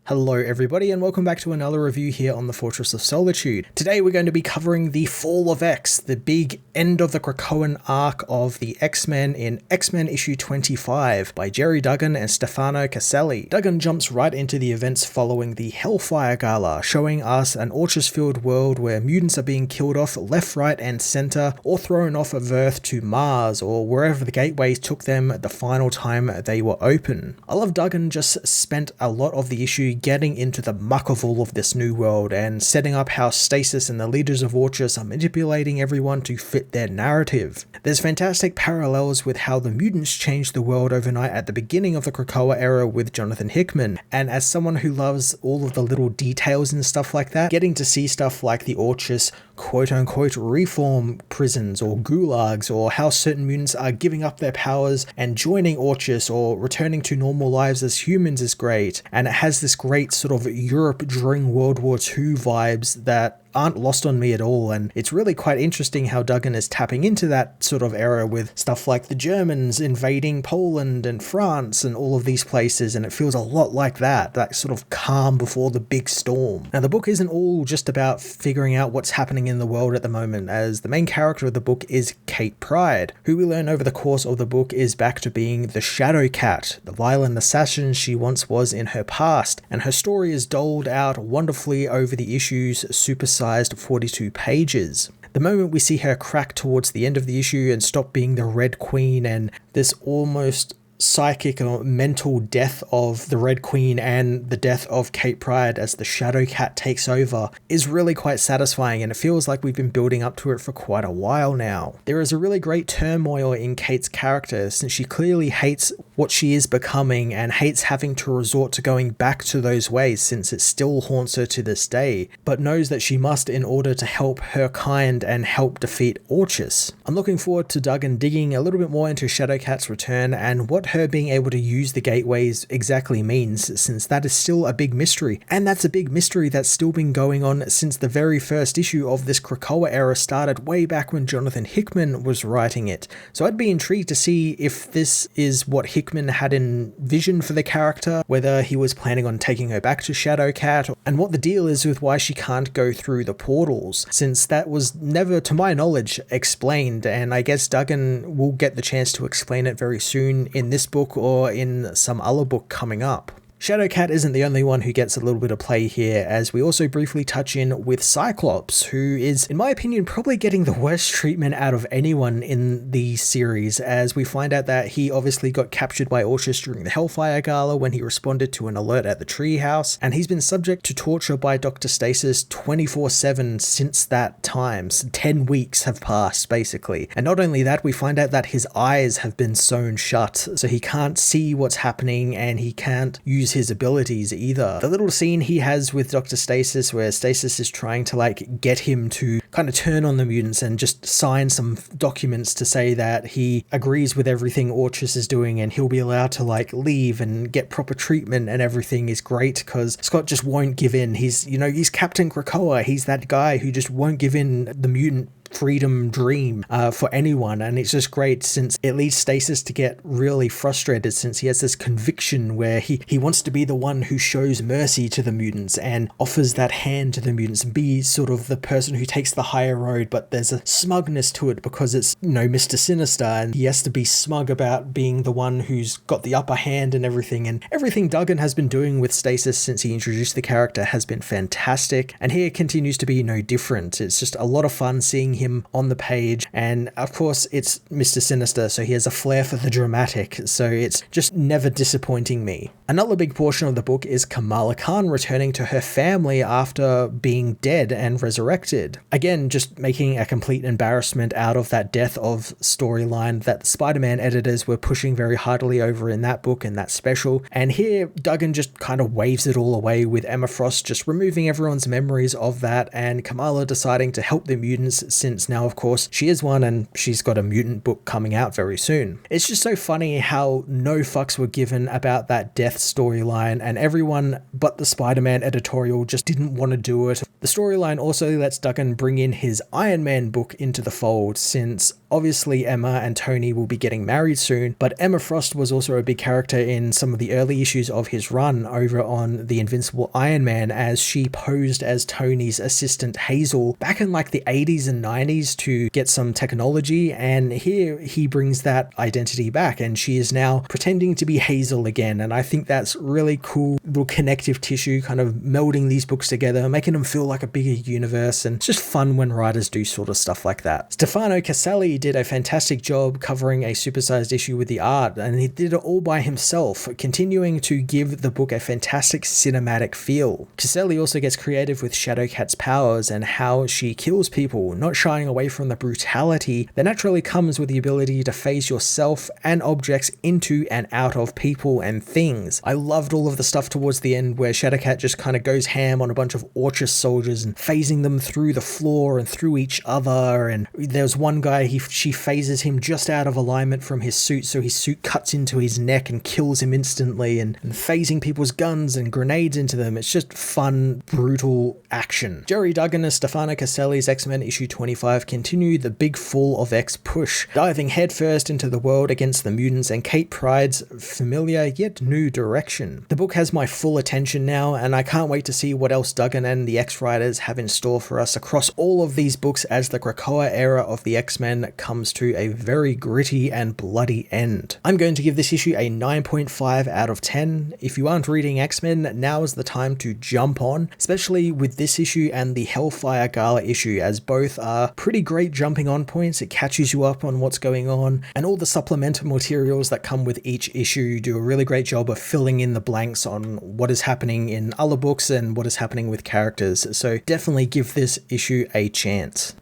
Hello everybody and welcome back to another review here on the Fortress of Solitude. Today we're going to be covering the Fall of X, the big end of the Krakoan arc of the X-Men in X-Men issue 25 by Gerry Duggan and Stefano Caselli. Duggan jumps right into the events following the Hellfire Gala, showing us an Orchis-filled world where mutants are being killed off left, right and center, or thrown off of Earth to Mars or wherever the gateways took them the final time they were open. I love Duggan just spent a lot of the issue getting into the muck of all of this new world and setting up how Stasis and the leaders of Orchis are manipulating everyone to fit their narrative. There's fantastic parallels with how the mutants changed the world overnight at the beginning of the Krakoa era with Jonathan Hickman, and as someone who loves all of the little details and stuff like that, getting to see stuff like the Orchis quote-unquote reform prisons or gulags, or how certain mutants are giving up their powers and joining Orchis or returning to normal lives as humans is great, and it has this great sort of Europe during World War II vibes that aren't lost on me at all, and it's really quite interesting how Duggan is tapping into that sort of era with stuff like the Germans invading Poland and France and all of these places, and it feels a lot like that sort of calm before the big storm. Now the book isn't all just about figuring out what's happening in the world at the moment, as the main character of the book is Kate Pryde, who we learn over the course of the book is back to being the SHADOWKAT, the violent assassin she once was in her past, and her story is doled out wonderfully over the issue's supersized 42 pages. The moment we see her crack towards the end of the issue and stop being the Red Queen, and this almost psychic or mental death of the Red Queen and the death of Kate Pryde as the SHADOWKAT takes over, is really quite satisfying, and it feels like we've been building up to it for quite a while now. There is a really great turmoil in Kate's character, since she clearly hates what she is becoming and hates having to resort to going back to those ways, since it still haunts her to this day, but knows that she must in order to help her kind and help defeat Orchis. I'm looking forward to Duggan digging a little bit more into SHADOWKAT's return and what her being able to use the gateways exactly means, since that is still a big mystery, and that's a big mystery that's still been going on since the very first issue of this Krakoa era started way back when Jonathan Hickman was writing it. So I'd be intrigued to see if this is what Hickman had envisioned for the character, whether he was planning on taking her back to SHADOWKAT, and what the deal is with why she can't go through the portals, since that was never, to my knowledge, explained, and I guess Duggan will get the chance to explain it very soon in this book or in some other book coming up. SHADOWKAT isn't the only one who gets a little bit of play here, as we also briefly touch in with Cyclops, who is, in my opinion, probably getting the worst treatment out of anyone in the series, as we find out that he obviously got captured by Orchis during the Hellfire Gala when he responded to an alert at the treehouse, and he's been subject to torture by Dr. Stasis 24/7 since that time. 10 weeks have passed, basically. And not only that, we find out that his eyes have been sewn shut, so he can't see what's happening and he can't use his abilities either. The little scene he has with Dr. Stasis where Stasis is trying to get him to kind of turn on the mutants and just sign some documents to say that he agrees with everything Orchis is doing and he'll be allowed to leave and get proper treatment and everything is great, because Scott just won't give in. He's Captain Krakoa. He's that guy who just won't give in the mutant freedom dream for anyone, and it's just great since it leads Stasis to get really frustrated, since he has this conviction where he wants to be the one who shows mercy to the mutants and offers that hand to the mutants and be sort of the person who takes the higher road, but there's a smugness to it because it's Mr. Sinister, and he has to be smug about being the one who's got the upper hand and everything Duggan has been doing with Stasis since he introduced the character has been fantastic, and here continues to be no different. It's just a lot of fun seeing him on the page, and of course it's Mr. Sinister, so he has a flair for the dramatic, so it's just never disappointing me. Another big portion of the book is Kamala Khan returning to her family after being dead and resurrected. Again, just making a complete embarrassment out of that death of storyline that the Spider-Man editors were pushing very heartily over in that book and that special, and here Duggan just kind of waves it all away with Emma Frost just removing everyone's memories of that and Kamala deciding to help the mutants since since now, of course, she is one and she's got a mutant book coming out very soon. It's just so funny how no fucks were given about that death storyline, and everyone but the Spider-Man editorial just didn't want to do it. The storyline also lets Duggan bring in his Iron Man book into the fold, since obviously Emma and Tony will be getting married soon, but Emma Frost was also a big character in some of the early issues of his run over on The Invincible Iron Man, as she posed as Tony's assistant Hazel back in like the 80s and 90s to get some technology, and here he brings that identity back and she is now pretending to be Hazel again, and I think that's really cool little connective tissue, kind of melding these books together, making them feel like a bigger universe, and it's just fun when writers do sort of stuff like that. Stefano Caselli did a fantastic job covering a supersized issue with the art, and he did it all by himself, continuing to give the book a fantastic cinematic feel. Caselli also gets creative with Shadowkat's powers and how she kills people, not shying away from the brutality that naturally comes with the ability to phase yourself and objects into and out of people and things. I loved all of the stuff towards the end where Shadowkat just kind of goes ham on a bunch of Orchis soldiers and phasing them through the floor and through each other, and there's one guy, she phases him just out of alignment from his suit, so his suit cuts into his neck and kills him instantly, and phasing people's guns and grenades into them. It's just fun, brutal action. Jerry Duggan as Stefano Caselli's X-Men issue 25 continued the big Fall of X push, diving headfirst into the world against the mutants and Kate Pryde's familiar yet new direction. The book has my full attention now, and I can't wait to see what else Duggan and the X-Writers have in store for us across all of these books as the Krakoa era of the X-Men comes to a very gritty and bloody end. I'm going to give this issue a 9.5 out of 10. If you aren't reading X-Men, now is the time to jump on, especially with this issue and the Hellfire Gala issue, as both are pretty great jumping on points. It catches you up on what's going on, and all the supplemental materials that come with each issue do a really great job of filling in the blanks on what is happening in other books and what is happening with characters. So definitely give this issue a chance.